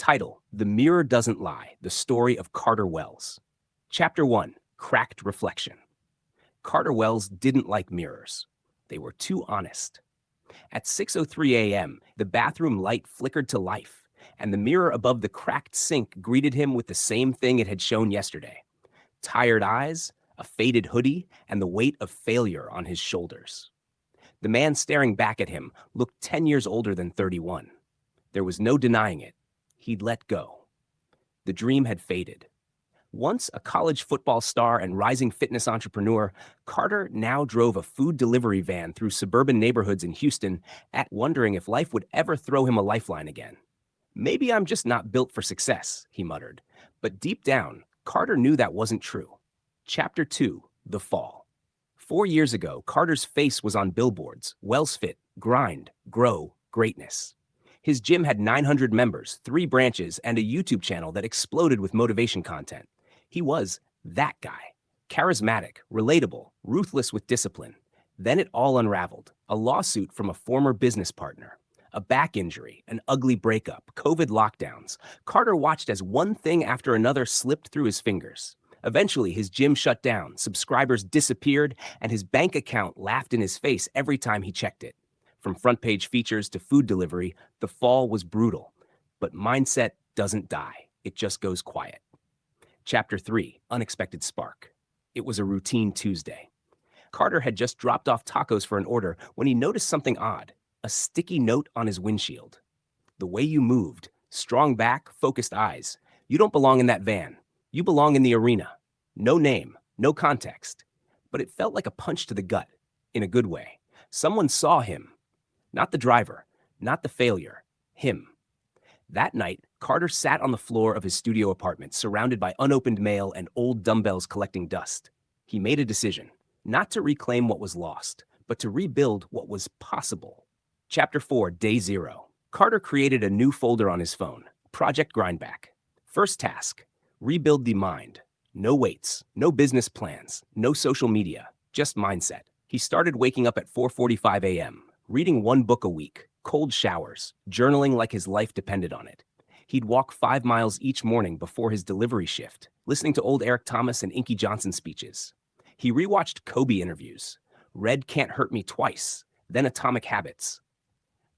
Title: The Mirror Doesn't Lie, the story of Carter Wells. Chapter 1: Cracked Reflection. Carter Wells didn't like mirrors. They were too honest. At 6:03 a.m., the bathroom light flickered to life, and the mirror above the cracked sink greeted him with the same thing it had shown yesterday: tired eyes, a faded hoodie, and the weight of failure on his shoulders. The man staring back at him looked 10 years older than 31. There was no denying it. He'd let go. The dream had faded. Once a college football star and rising fitness entrepreneur, Carter now drove a food delivery van through suburban neighborhoods in Houston, wondering if life would ever throw him a lifeline again. "Maybe I'm just not built for success," he muttered. But deep down, Carter knew that wasn't true. Chapter 2: The Fall. 4 years ago, Carter's face was on billboards: Wells Fit, grind, grow, greatness. His gym had 900 members, 3 branches, and a YouTube channel that exploded with motivation content. He was that guy. Charismatic, relatable, ruthless with discipline. Then it all unraveled. A lawsuit from a former business partner. A back injury, an ugly breakup, COVID lockdowns. Carter watched as one thing after another slipped through his fingers. Eventually, his gym shut down, subscribers disappeared, and his bank account laughed in his face every time he checked it. From front-page features to food delivery, the fall was brutal. But mindset doesn't die. It just goes quiet. Chapter 3: Unexpected Spark. It was a routine Tuesday. Carter had just dropped off tacos for an order when he noticed something odd: a sticky note on his windshield. "The way you moved, strong back, focused eyes. You don't belong in that van. You belong in the arena." No name, no context. But it felt like a punch to the gut, in a good way. Someone saw him. Not the driver, not the failure, him. That night, Carter sat on the floor of his studio apartment, surrounded by unopened mail and old dumbbells collecting dust. He made a decision, not to reclaim what was lost, but to rebuild what was possible. Chapter 4: Day 0. Carter created a new folder on his phone: Project Grindback. First task: rebuild the mind. No weights, no business plans, no social media, just mindset. He started waking up at 4:45 a.m., reading 1 book a week, cold showers, journaling like his life depended on it. He'd walk 5 miles each morning before his delivery shift, listening to old Eric Thomas and Inky Johnson speeches. He rewatched Kobe interviews, read Can't Hurt Me twice, then Atomic Habits.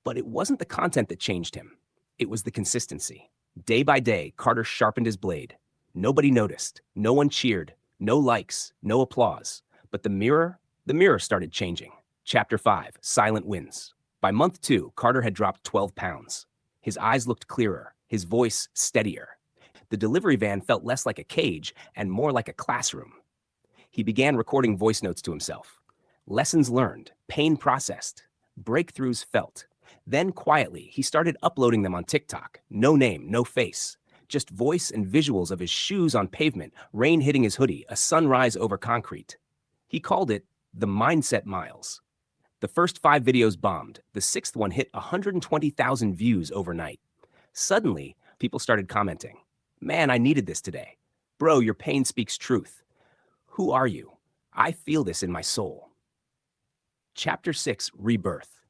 But it wasn't the content that changed him. It was the consistency. Day by day, Carter sharpened his blade. Nobody noticed. No one cheered. No likes. No applause. But the mirror started changing. Chapter 5: Silent Wins. By month 2, Carter had dropped 12 pounds. His eyes looked clearer, his voice steadier. The delivery van felt less like a cage and more like a classroom. He began recording voice notes to himself. Lessons learned, pain processed, breakthroughs felt. Then quietly, he started uploading them on TikTok. No name, no face. Just voice and visuals of his shoes on pavement, rain hitting his hoodie, a sunrise over concrete. He called it the Mindset Miles. The first 5 videos bombed. The 6th one hit 120,000 views overnight. Suddenly, people started commenting. "Man, I needed this today. Bro, your pain speaks truth. Who are you? I feel this in my soul." Chapter 6: Rebirth.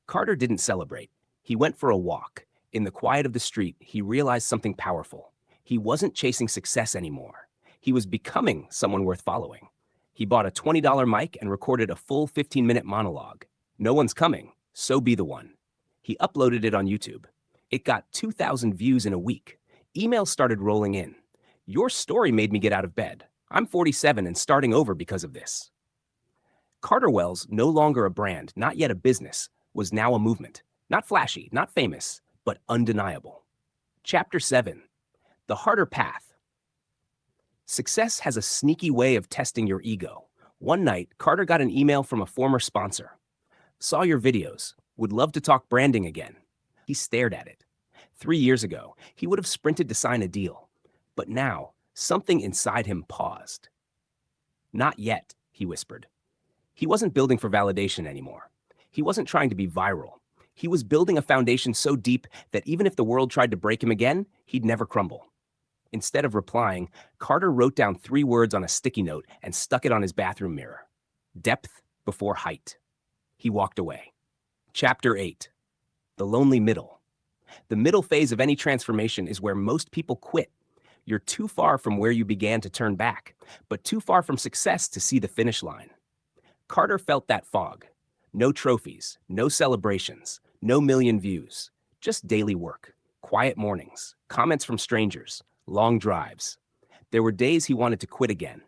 Carter didn't celebrate. He went for a walk. In the quiet of the street, he realized something powerful. He wasn't chasing success anymore. He was becoming someone worth following. He bought a $20 mic and recorded a full 15-minute monologue. No one's coming, so be the one. He uploaded it on YouTube. It got 2,000 views in a week. Emails started rolling in. "Your story made me get out of bed. I'm 47 and starting over because of this." Carter Wells, no longer a brand, not yet a business, was now a movement. Not flashy, not famous, but undeniable. Chapter 7: The Harder Path. Success has a sneaky way of testing your ego. One night, Carter got an email from a former sponsor. "Saw your videos. Would love to talk branding again." He stared at it. 3 years ago, he would have sprinted to sign a deal. But now, something inside him paused. "Not yet," he whispered. He wasn't building for validation anymore. He wasn't trying to be viral. He was building a foundation so deep that even if the world tried to break him again, he'd never crumble. Instead of replying, Carter wrote down 3 words on a sticky note and stuck it on his bathroom mirror: depth before height. He walked away. Chapter 8: The Lonely Middle. The middle phase of any transformation is where most people quit. You're too far from where you began to turn back, but too far from success to see the finish line. Carter felt that fog. No trophies, no celebrations, no million views, just daily work, quiet mornings, comments from strangers, long drives. There were days he wanted to quit again,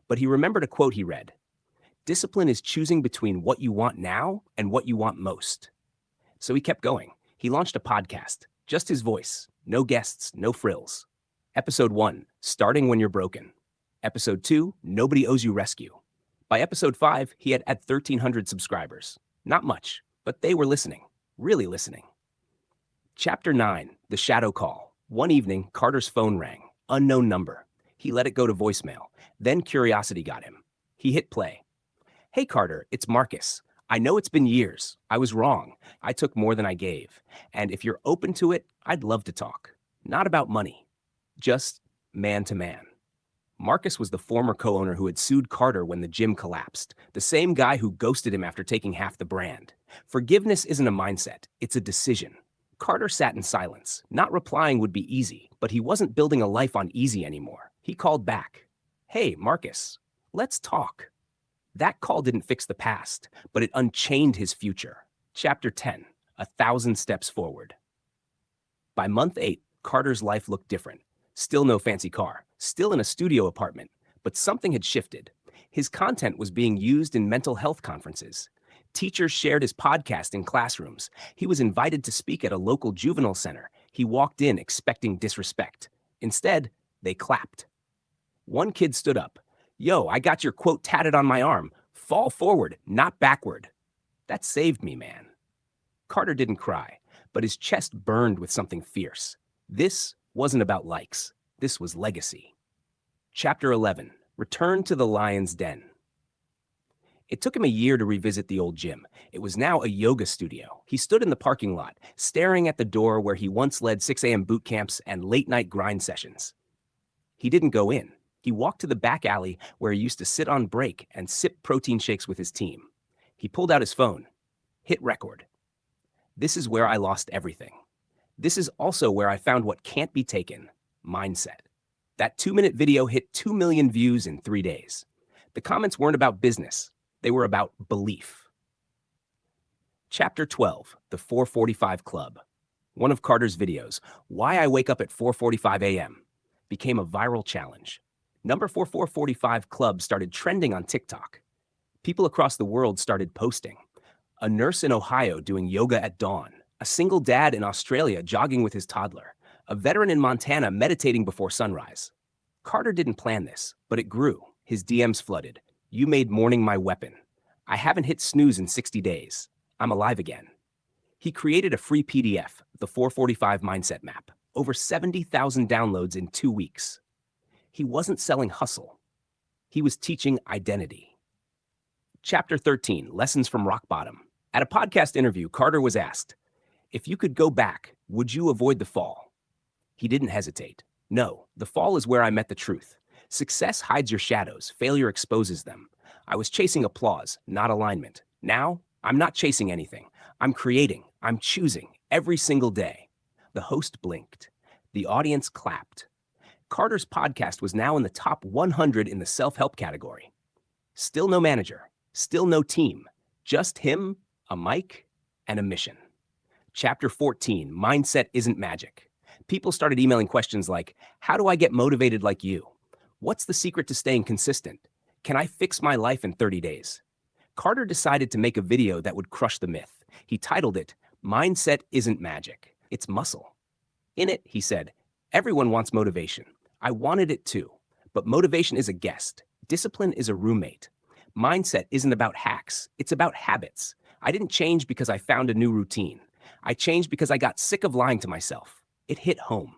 but he remembered a quote he read: "Discipline is choosing between what you want now and what you want most." So he kept going. He launched a podcast, just his voice, no guests, no frills. Episode 1, Starting When You're Broken. Episode 2, Nobody Owes You Rescue. By episode 5, he had 1,300 subscribers. Not much, but they were listening, really listening. Chapter 9, The Shadow Call. One evening, Carter's phone rang, unknown number. He let it go to voicemail. Then curiosity got him. He hit play. "Hey Carter, it's Marcus. I know it's been years. I was wrong. I took more than I gave. And if you're open to it, I'd love to talk. Not about money. Just man to man." Marcus was the former co-owner who had sued Carter when the gym collapsed, the same guy who ghosted him after taking half the brand. Forgiveness isn't a mindset, it's a decision. Carter sat in silence. Not replying would be easy, but he wasn't building a life on easy anymore. He called back. "Hey, Marcus, let's talk." That call didn't fix the past, but it unchained his future. Chapter 10, 1,000 Steps Forward. By month 8, Carter's life looked different. Still no fancy car, still in a studio apartment, but something had shifted. His content was being used in mental health conferences. Teachers shared his podcast in classrooms. He was invited to speak at a local juvenile center. He walked in expecting disrespect. Instead, they clapped. One kid stood up. "Yo, I got your quote tatted on my arm. Fall forward, not backward." That saved me, man. Carter didn't cry, but his chest burned with something fierce. This wasn't about likes. This was legacy. Chapter 11, Return to the Lion's Den. It took him a year to revisit the old gym. It was now a yoga studio. He stood in the parking lot, staring at the door where he once led 6 a.m. boot camps and late-night grind sessions. He didn't go in. He walked to the back alley where he used to sit on break and sip protein shakes with his team. He pulled out his phone. Hit record. "This is where I lost everything. This is also where I found what can't be taken: mindset." That 2-minute video hit 2 million views in 3 days. The comments weren't about business. They were about belief. Chapter 12, The 445 Club. One of Carter's videos, "Why I Wake Up at 4:45 a.m., became a viral challenge. Number 4445 Club started trending on TikTok. People across the world started posting. A nurse in Ohio doing yoga at dawn. A single dad in Australia jogging with his toddler. A veteran in Montana meditating before sunrise. Carter didn't plan this, but it grew. His DMs flooded. "You made morning my weapon. I haven't hit snooze in 60 days. I'm alive again." He created a free PDF, the 445 Mindset Map. Over 70,000 downloads in 2 weeks. He wasn't selling hustle. He was teaching identity. Chapter 13, Lessons from Rock Bottom. At a podcast interview, Carter was asked, "If you could go back, would you avoid the fall?" He didn't hesitate. "No, the fall is where I met the truth. Success hides your shadows, failure exposes them. I was chasing applause, not alignment. Now, I'm not chasing anything. I'm creating, I'm choosing, every single day." The host blinked. The audience clapped. Carter's podcast was now in the top 100 in the self-help category. Still no manager, still no team, just him, a mic, and a mission. Chapter 14, Mindset Isn't Magic. People started emailing questions like, "How do I get motivated like you? What's the secret to staying consistent? Can I fix my life in 30 days? Carter decided to make a video that would crush the myth. He titled it, "Mindset Isn't Magic. It's Muscle." In it, he said, "Everyone wants motivation. I wanted it too. But motivation is a guest. Discipline is a roommate. Mindset isn't about hacks. It's about habits. I didn't change because I found a new routine. I changed because I got sick of lying to myself." It hit home.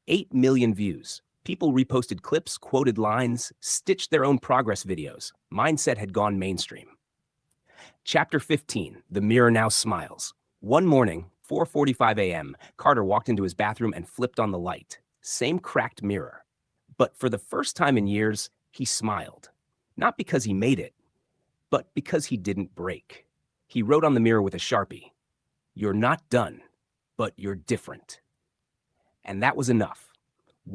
8 million views. People reposted clips, quoted lines, stitched their own progress videos. Mindset had gone mainstream. Chapter 15, The Mirror Now Smiles. One morning, 4:45 a.m., Carter walked into his bathroom and flipped on the light. Same cracked mirror. But for the first time in years, he smiled. Not because he made it, but because he didn't break. He wrote on the mirror with a Sharpie, "You're not done. but you're different. And that was enough.